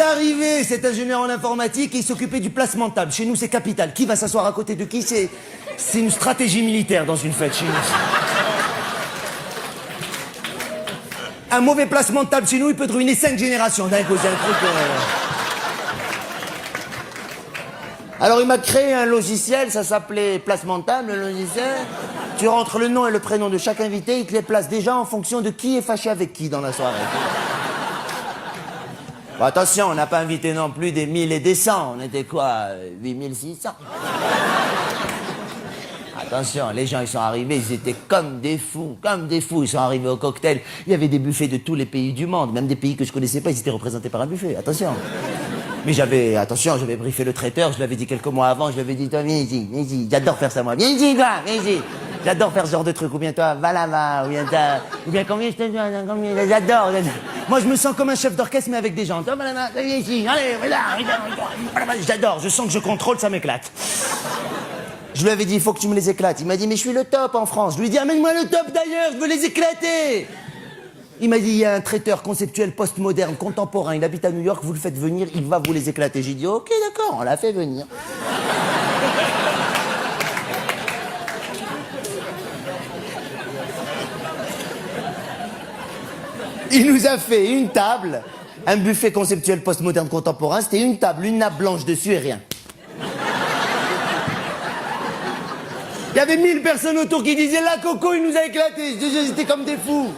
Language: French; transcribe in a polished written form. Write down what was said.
arrivé, cet ingénieur en informatique, et il s'occupait du placement de table. Chez nous, c'est capital. Qui va s'asseoir à côté de qui? C'est une stratégie militaire dans une fête chez nous. Un mauvais placement de table chez nous, il peut te ruiner 5 générations d'un coup. C'est un truc... Alors, il m'a créé un logiciel, ça s'appelait placement de table, le logiciel. Tu rentres le nom et le prénom de chaque invité, il te les place déjà en fonction de qui est fâché avec qui dans la soirée. Bon, attention, on n'a pas invité non plus des 1000 et des 100. On était quoi, 8600. Attention, les gens, ils sont arrivés, ils étaient comme des fous, Ils sont arrivés au cocktail. Il y avait des buffets de tous les pays du monde, même des pays que je connaissais pas, ils étaient représentés par un buffet. Attention. Mais j'avais briefé le traiteur, je l'avais dit quelques mois avant, je lui avais dit, toi, viens ici, j'adore faire ça, moi. Viens ici, toi, viens ici. J'adore faire ce genre de truc, ou bien toi, va là-bas, ou bien combien je te dis, combien, j'adore. Moi, je me sens comme un chef d'orchestre, mais avec des gens. Toi, va là-bas, viens ici, allez, j'adore, je sens que je contrôle, ça m'éclate. Je lui avais dit, il faut que tu me les éclates. Il m'a dit, mais je suis le top en France. Je lui ai dit, amène-moi le top d'ailleurs, je veux les éclater. Il m'a dit, il y a un traiteur conceptuel postmoderne, contemporain, il habite à New York, vous le faites venir, il va vous les éclater. J'ai dit, ok, d'accord, on l'a fait venir. Il nous a fait une table, un buffet conceptuel postmoderne contemporain, c'était une table, une nappe blanche dessus et rien. Il y avait 1000 personnes autour qui disaient, là, Coco, il nous a éclatés. J'étais comme des fous.